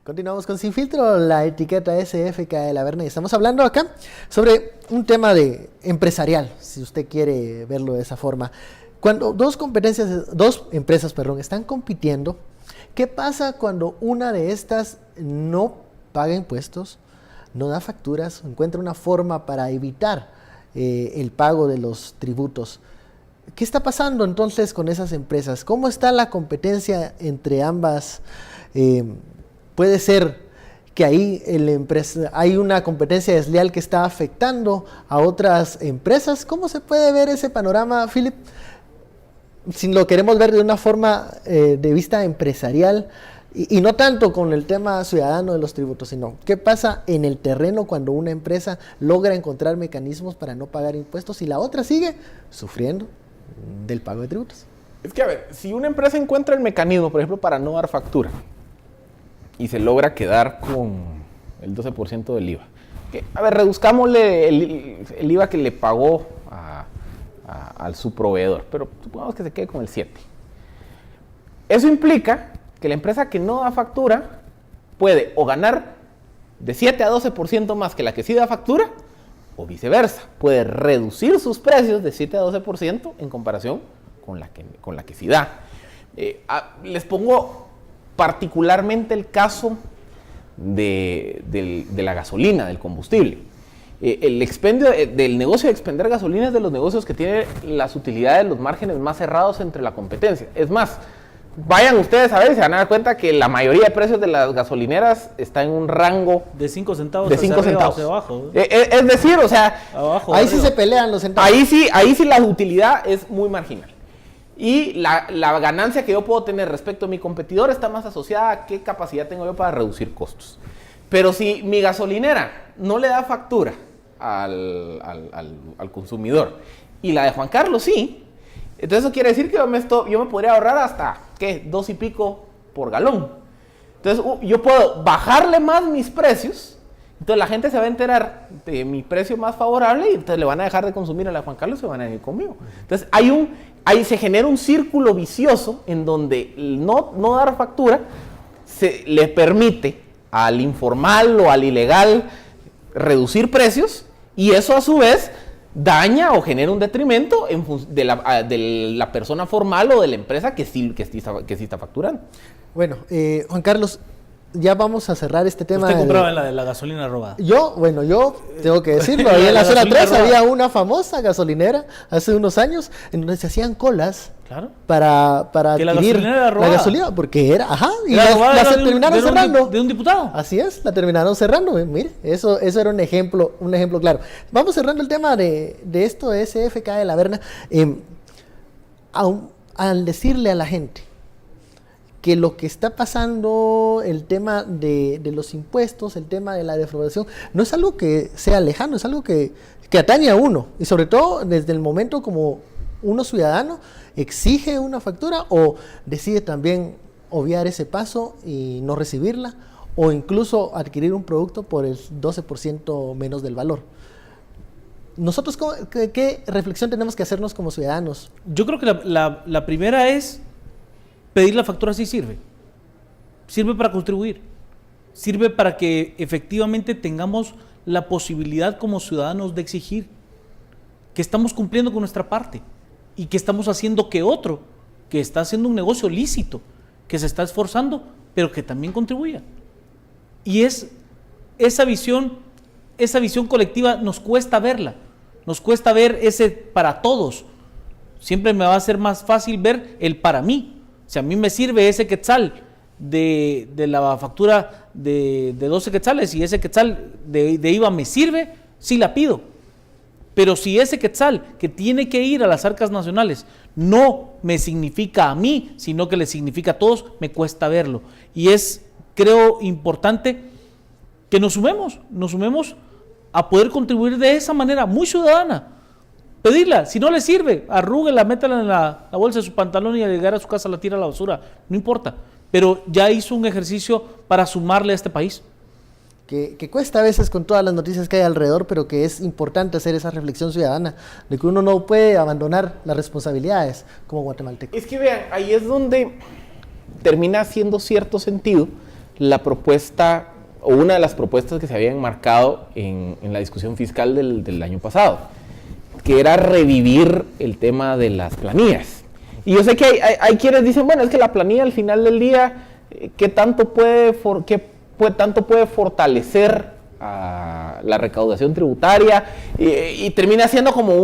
Continuamos con Sin Filtro, la etiqueta SF cae de la Verna, y estamos hablando acá sobre un tema de empresarial, si usted quiere verlo de esa forma. Cuando dos empresas, están compitiendo, ¿qué pasa cuando una de estas no paga impuestos, no da facturas, encuentra una forma para evitar el pago de los tributos? ¿Qué está pasando entonces con esas empresas? ¿Cómo está la competencia entre ambas? Puede ser que ahí hay una competencia desleal que está afectando a otras empresas. ¿Cómo se puede ver ese panorama, Philip? Si lo queremos ver de una forma de vista empresarial y no tanto con el tema ciudadano de los tributos, sino qué pasa en el terreno cuando una empresa logra encontrar mecanismos para no pagar impuestos y la otra sigue sufriendo del pago de tributos. Es que, a ver, si una empresa encuentra el mecanismo, por ejemplo, para no dar factura, y se logra quedar con el 12% del IVA. A ver, reduzcámosle el IVA que le pagó al su proveedor, pero supongamos que se quede con el 7%. Eso implica que la empresa que no da factura puede o ganar de 7 a 12% más que la que sí da factura, o viceversa. Puede reducir sus precios de 7 a 12% en comparación con la que sí da. Les pongo particularmente el caso de la gasolina, del combustible. El expendio del negocio de expender gasolina es de los negocios que tiene las utilidades, los márgenes más cerrados entre la competencia. Es más, vayan ustedes a ver y se van a dar cuenta que la mayoría de precios de las gasolineras está en un rango de 5 centavos de 5 centavos hacia abajo. Es decir, o sea, abajo, ahí arriba. sí se pelean los centavos. Ahí sí la utilidad es muy marginal. Y la ganancia que yo puedo tener respecto a mi competidor está más asociada a qué capacidad tengo yo para reducir costos. Pero si mi gasolinera no le da factura al consumidor y la de Juan Carlos sí, entonces eso quiere decir que yo me podría ahorrar hasta, ¿qué? 2 y pico por galón. Entonces yo puedo bajarle más mis precios, entonces la gente se va a enterar de mi precio más favorable y entonces le van a dejar de consumir a la Juan Carlos y se van a ir conmigo. Entonces ahí se genera un círculo vicioso en donde no dar factura le permite al informal o al ilegal reducir precios y eso a su vez daña o genera un detrimento de la persona formal o de la empresa que sí está facturando. Bueno, Juan Carlos, ya vamos a cerrar este tema. ¿Usted compraba la de la gasolina robada? Yo tengo que decirlo, ahí en la zona 3 había una famosa gasolinera hace unos años en donde se hacían colas. Claro. Para adquirir la gasolina, porque la terminaron cerrando. ¿De un diputado? Así es, la terminaron cerrando. Mire, eso era un ejemplo claro. Vamos cerrando el tema de esto de SFK de la Verna. Al decirle a la gente que lo que está pasando, el tema de los impuestos, el tema de la defraudación, no es algo que sea lejano, es algo que atañe a uno. Y sobre todo desde el momento como uno ciudadano exige una factura o decide también obviar ese paso y no recibirla, o incluso adquirir un producto por el 12% menos del valor. Nosotros, ¿qué reflexión tenemos que hacernos como ciudadanos? Yo creo que la primera es pedir la factura. Sí sirve para contribuir, sirve para que efectivamente tengamos la posibilidad como ciudadanos de exigir que estamos cumpliendo con nuestra parte y que estamos haciendo que otro que está haciendo un negocio lícito, que se está esforzando, pero que también contribuya. Y esa visión colectiva nos cuesta verla, nos cuesta ver ese para todos. Siempre me va a ser más fácil ver el para mí. Si a mí me sirve ese quetzal de la factura de 12 quetzales y ese quetzal de IVA me sirve, sí la pido. Pero si ese quetzal que tiene que ir a las arcas nacionales no me significa a mí, sino que le significa a todos, me cuesta verlo. Y creo importante que nos sumemos a poder contribuir de esa manera muy ciudadana. Pedirla, si no le sirve, arrúguela, métela en la bolsa de su pantalón y al llegar a su casa la tira a la basura, no importa. Pero ya hizo un ejercicio para sumarle a este país. Que cuesta a veces con todas las noticias que hay alrededor, pero que es importante hacer esa reflexión ciudadana, de que uno no puede abandonar las responsabilidades como guatemalteco. Es que vean, ahí es donde termina haciendo cierto sentido la propuesta, o una de las propuestas que se había enmarcado en la discusión fiscal del año pasado, que era revivir el tema de las planillas. Y yo sé que hay quienes dicen, bueno, es que la planilla al final del día, ¿qué tanto puede fortalecer a la recaudación tributaria? Y termina siendo como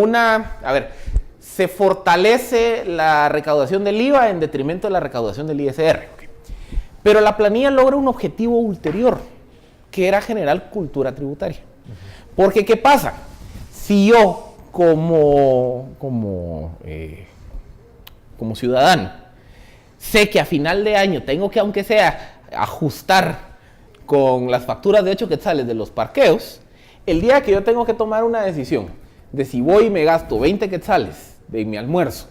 se fortalece la recaudación del IVA en detrimento de la recaudación del ISR. Pero la planilla logra un objetivo ulterior, que era generar cultura tributaria. Porque, ¿qué pasa? Si yo, como ciudadano, sé que a final de año tengo que, aunque sea, ajustar con las facturas de 8 quetzales de los parqueos, el día que yo tengo que tomar una decisión de si voy y me gasto 20 quetzales de mi almuerzo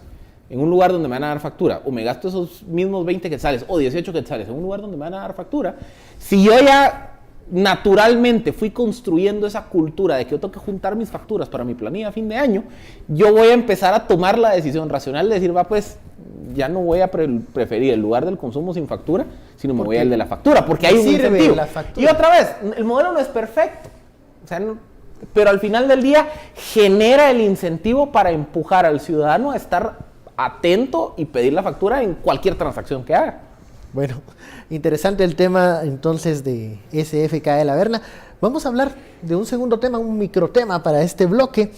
en un lugar donde me van a dar factura, o me gasto esos mismos 20 quetzales o 18 quetzales en un lugar donde me van a dar factura, si yo ya naturalmente fui construyendo esa cultura de que yo tengo que juntar mis facturas para mi planilla a fin de año, yo voy a empezar a tomar la decisión racional de decir, ya no voy a preferir el lugar del consumo sin factura, sino me voy al de la factura, porque hay un incentivo. Y otra vez, el modelo no es perfecto, pero al final del día genera el incentivo para empujar al ciudadano a estar atento y pedir la factura en cualquier transacción que haga. Bueno, interesante el tema entonces de SFK La Verna. Vamos a hablar de un segundo tema, un microtema para este bloque,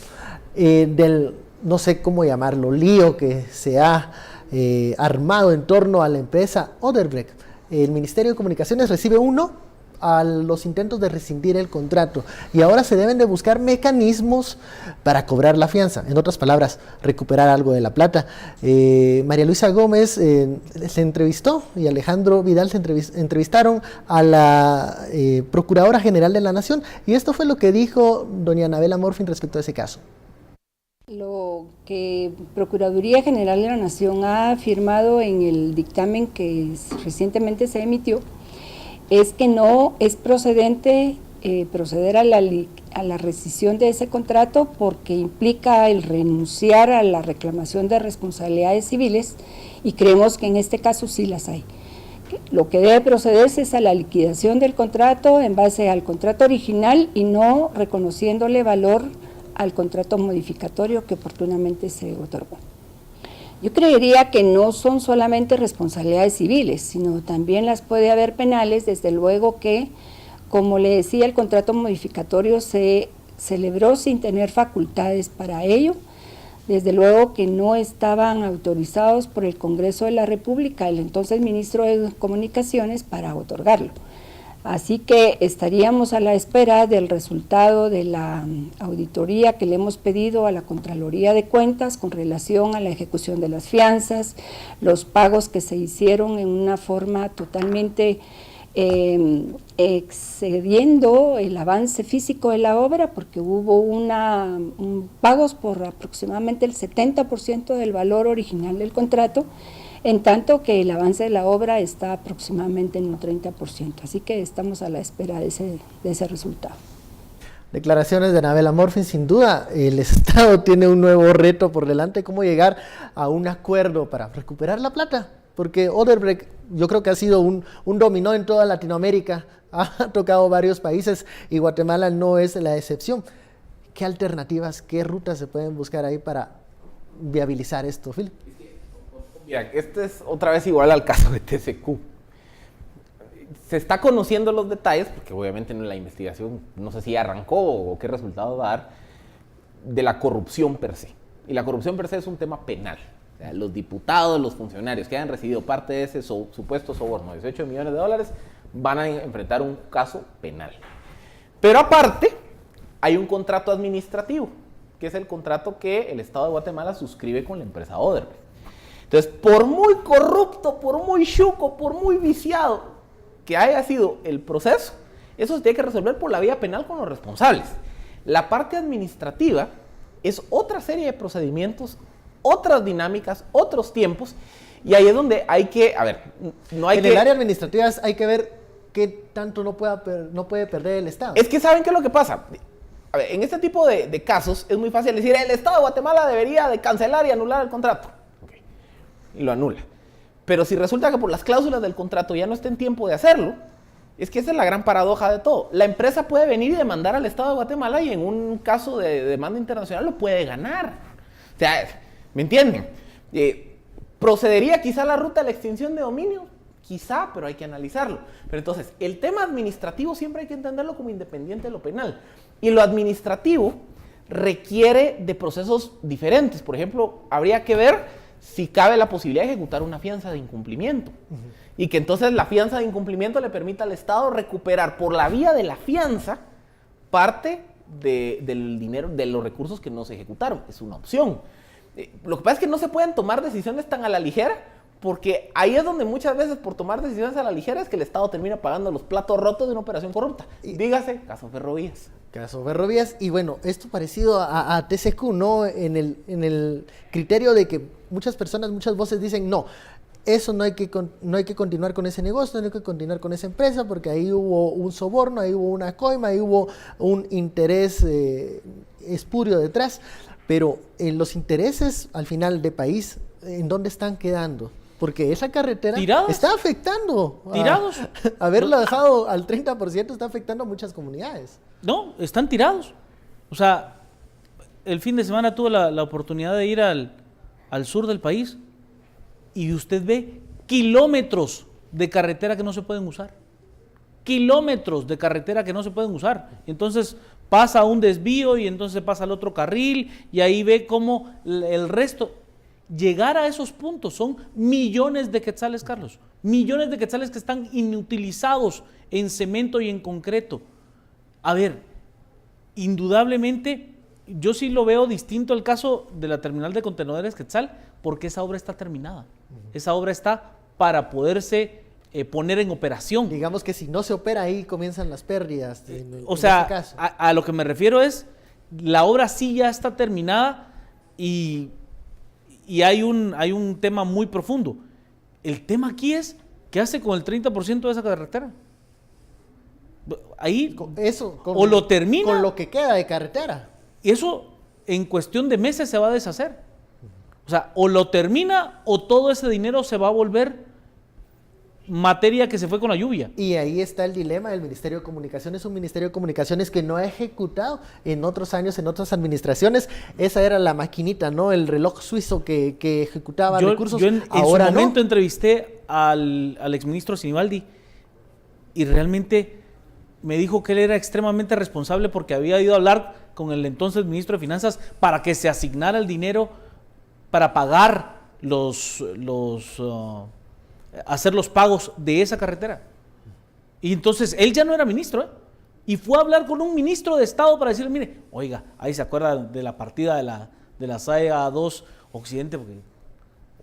del, no sé cómo llamarlo, lío que se ha armado en torno a la empresa Odebrecht. El Ministerio de Comunicaciones recibe a los intentos de rescindir el contrato y ahora se deben de buscar mecanismos para cobrar la fianza, en otras palabras, recuperar algo de la plata. María Luisa Gómez se entrevistó y Alejandro Vidal se entrevistaron a la Procuradora General de la Nación y esto fue lo que dijo doña Anabela Morfin respecto a ese caso. Lo que Procuraduría General de la Nación ha afirmado en el dictamen que recientemente se emitió es que no es procedente proceder a la rescisión de ese contrato porque implica el renunciar a la reclamación de responsabilidades civiles y creemos que en este caso sí las hay. Lo que debe procederse es a la liquidación del contrato en base al contrato original y no reconociéndole valor al contrato modificatorio que oportunamente se otorgó. Yo creería que no son solamente responsabilidades civiles, sino también las puede haber penales, desde luego que, como le decía, el contrato modificatorio se celebró sin tener facultades para ello, desde luego que no estaban autorizados por el Congreso de la República, el entonces ministro de Comunicaciones, para otorgarlo. Así que estaríamos a la espera del resultado de la auditoría que le hemos pedido a la Contraloría de Cuentas con relación a la ejecución de las fianzas, los pagos que se hicieron en una forma totalmente excediendo el avance físico de la obra, porque hubo pagos por aproximadamente el 70% del valor original del contrato, en tanto que el avance de la obra está aproximadamente en un 30%, así que estamos a la espera de ese resultado. Declaraciones de Anabela Morfin, sin duda el Estado tiene un nuevo reto por delante, cómo llegar a un acuerdo para recuperar la plata, porque Odebrecht yo creo que ha sido un dominó en toda Latinoamérica, ha tocado varios países y Guatemala no es la excepción. ¿Qué alternativas, qué rutas se pueden buscar ahí para viabilizar esto, Philip? Mira, este es otra vez igual al caso de TCQ. Se está conociendo los detalles, porque obviamente en la investigación no sé si arrancó o qué resultado va a dar, de la corrupción per se. Y la corrupción per se es un tema penal. O sea, los diputados, los funcionarios que hayan recibido parte de ese supuesto soborno de 18 millones de dólares van a enfrentar un caso penal. Pero aparte, hay un contrato administrativo, que es el contrato que el Estado de Guatemala suscribe con la empresa Odebrecht. Entonces, por muy corrupto, por muy chuco, por muy viciado que haya sido el proceso, eso se tiene que resolver por la vía penal con los responsables. La parte administrativa es otra serie de procedimientos, otras dinámicas, otros tiempos, y ahí es donde hay que, no hay en el área administrativa hay que ver qué tanto no puede perder el Estado. Es que ¿saben qué es lo que pasa? A ver, en este tipo de casos es muy fácil decir, el Estado de Guatemala debería de cancelar y anular el contrato. Y lo anula. Pero si resulta que por las cláusulas del contrato ya no está en tiempo de hacerlo, Es que esa es la gran paradoja de todo. La empresa puede venir y demandar al Estado de Guatemala y en un caso de demanda internacional lo puede ganar. O sea, ¿me entienden? ¿Procedería quizá la ruta de la extinción de dominio? Quizá, pero hay que analizarlo. Pero entonces, el tema administrativo siempre hay que entenderlo como independiente de lo penal. Y lo administrativo requiere de procesos diferentes. Por ejemplo, habría que ver si cabe la posibilidad de ejecutar una fianza de incumplimiento. Y que entonces la fianza de incumplimiento le permita al Estado recuperar por la vía de la fianza parte del dinero, de los recursos que no se ejecutaron. Es una opción. Lo que pasa es que no se pueden tomar decisiones tan a la ligera, porque ahí es donde muchas veces por tomar decisiones a la ligera es que el Estado termina pagando los platos rotos de una operación corrupta. Dígase, caso Ferrovías. Caso Ferrovías, y bueno, esto parecido a TCQ, ¿no? En el criterio de que muchas personas, muchas voces dicen, no, eso no hay que continuar con ese negocio, no hay que continuar con esa empresa, porque ahí hubo un soborno, ahí hubo una coima, ahí hubo un interés espurio detrás. Pero los intereses al final de país, ¿en dónde están quedando? Porque esa carretera está afectando. Tirados. Haberla dejado al 30% está afectando a muchas comunidades. No, están tirados. O sea, el fin de semana tuve la oportunidad de ir al sur del país y usted ve kilómetros de carretera que no se pueden usar. Kilómetros de carretera que no se pueden usar. Entonces pasa un desvío y entonces pasa al otro carril y ahí ve cómo el resto. Llegar a esos puntos son millones de quetzales, Carlos. Millones de quetzales que están inutilizados en cemento y en concreto. A ver, indudablemente, yo sí lo veo distinto al caso de la terminal de contenedores Quetzal, porque esa obra está terminada. Esa obra está para poderse poner en operación. Digamos que si no se opera ahí comienzan las pérdidas. O sea, a lo que me refiero es, la obra sí ya está terminada y hay un tema muy profundo. El tema aquí es, ¿qué hace con el 30% de esa carretera? Ahí, o lo termina. Con lo que queda de carretera. Eso en cuestión de meses se va a deshacer. O sea, o lo termina o todo ese dinero se va a volver materia que se fue con la lluvia. Y ahí está el dilema del Ministerio de Comunicaciones, un Ministerio de Comunicaciones que no ha ejecutado en otros años, en otras administraciones. Esa era la maquinita, ¿no? El reloj suizo que ejecutaba recursos. Yo en su momento entrevisté al exministro Sinibaldi y realmente me dijo que él era extremadamente responsable porque había ido a hablar con el entonces ministro de Finanzas para que se asignara el dinero para pagar hacer los pagos de esa carretera. Y entonces él ya no era ministro, y fue a hablar con un ministro de Estado para decirle, mire, oiga, ahí se acuerda de la partida de la SAEA 2 Occidente, porque,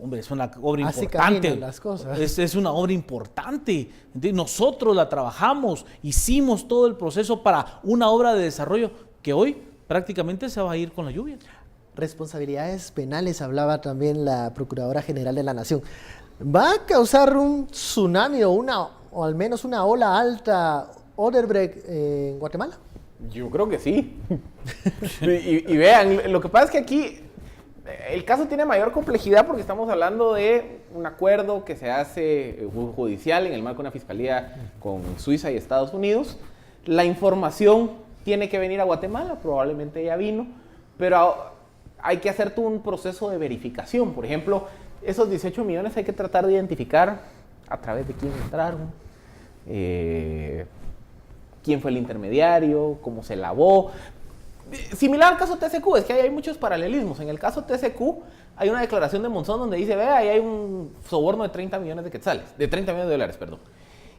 hombre, es una obra importante. Las cosas. Es una obra importante. Entonces, nosotros la trabajamos, hicimos todo el proceso para una obra de desarrollo que hoy prácticamente se va a ir con la lluvia. Responsabilidades penales, hablaba también la Procuradora General de la Nación. ¿Va a causar un tsunami o al menos una ola alta Odebrecht en Guatemala? Yo creo que sí. y vean, lo que pasa es que aquí el caso tiene mayor complejidad porque estamos hablando de un acuerdo que se hace judicial en el marco de una fiscalía con Suiza y Estados Unidos. La información tiene que venir a Guatemala, probablemente ya vino, pero hay que hacer todo un proceso de verificación. Por ejemplo, esos 18 millones hay que tratar de identificar a través de quién entraron, quién fue el intermediario, cómo se lavó. Similar al caso TCQ, es que hay muchos paralelismos. En el caso TCQ hay una declaración de Monzón donde dice, vea, ahí hay un soborno de 30 millones de quetzales, de 30 millones de dólares, perdón.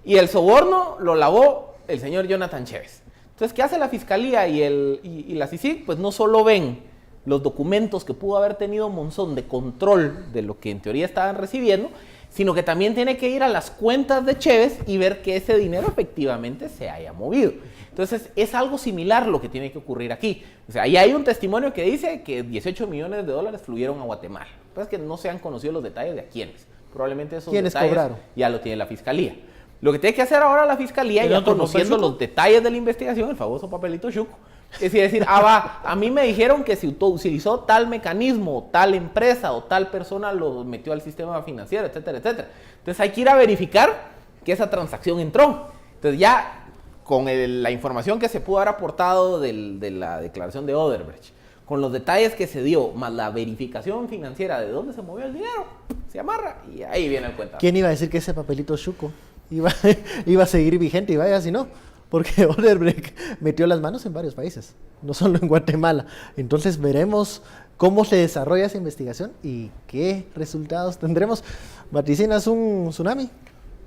Y el soborno lo lavó el señor Jonathan Chévez. Entonces, ¿qué hace la Fiscalía y la CICIG? Pues no solo ven los documentos que pudo haber tenido Monzón de control de lo que en teoría estaban recibiendo, sino que también tiene que ir a las cuentas de Chévez y ver que ese dinero efectivamente se haya movido. Entonces, es algo similar lo que tiene que ocurrir aquí. O sea, ahí hay un testimonio que dice que 18 millones de dólares fluyeron a Guatemala. Lo que pasa es que no se han conocido los detalles de a quiénes. Probablemente esos detalles cobraron? Ya lo tiene la Fiscalía. Lo que tiene que hacer ahora la Fiscalía, ya conociendo los detalles de la investigación, el famoso papelito chuco, es decir, a mí me dijeron que se utilizó tal mecanismo, tal empresa o tal persona lo metió al sistema financiero, etcétera, etcétera. Entonces hay que ir a verificar que esa transacción entró. Entonces ya con la información que se pudo haber aportado de la declaración de Odebrecht, con los detalles que se dio, más la verificación financiera de dónde se movió el dinero, se amarra y ahí viene el cuenta. ¿Quién iba a decir que ese papelito chuco iba a seguir vigente? Y vaya si no, porque Odebrecht metió las manos en varios países, no solo en Guatemala. Entonces veremos cómo se desarrolla esa investigación y qué resultados tendremos. ¿Vaticinas un tsunami?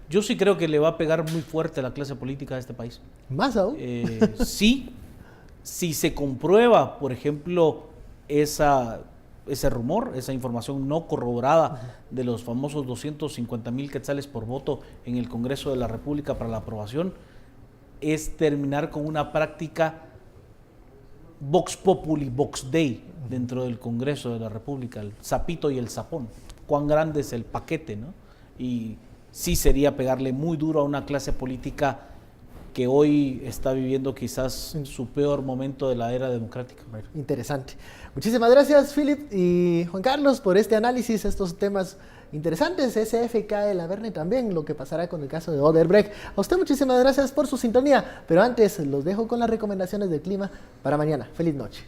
Yo sí creo que le va a pegar muy fuerte a la clase política de este país. ¿Más aún? Sí, si se comprueba, por ejemplo, ese rumor, esa información no corroborada de los famosos 250,000 quetzales por voto en el Congreso de la República para la aprobación, es terminar con una práctica Vox Populi, Vox Dei dentro del Congreso de la República, el sapito y el sapón. Cuán grande es el paquete, ¿no? Y sí sería pegarle muy duro a una clase política que hoy está viviendo quizás su peor momento de la era democrática. Interesante. Muchísimas gracias, Philip y Juan Carlos, por este análisis, estos temas interesantes. SFK de la Verne también, lo que pasará con el caso de Odebrecht. A usted muchísimas gracias por su sintonía, pero antes los dejo con las recomendaciones del clima para mañana. Feliz noche.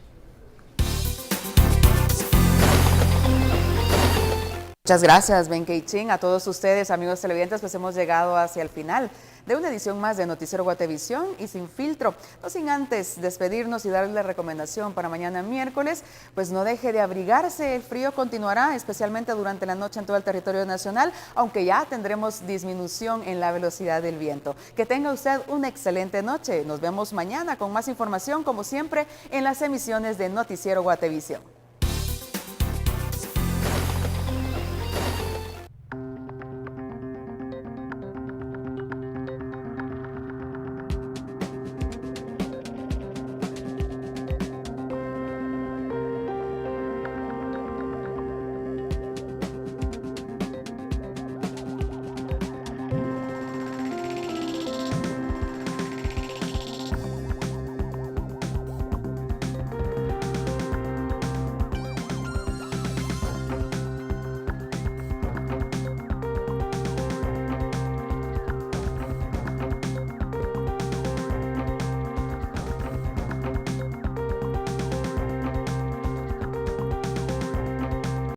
Muchas gracias, Ben Keichin. A todos ustedes, amigos televidentes, pues hemos llegado hacia el final de una edición más de Noticiero Guatevisión y Sin Filtro. No sin antes despedirnos y darles la recomendación para mañana miércoles, pues no deje de abrigarse. El frío continuará, especialmente durante la noche en todo el territorio nacional, aunque ya tendremos disminución en la velocidad del viento. Que tenga usted una excelente noche. Nos vemos mañana con más información, como siempre, en las emisiones de Noticiero Guatevisión.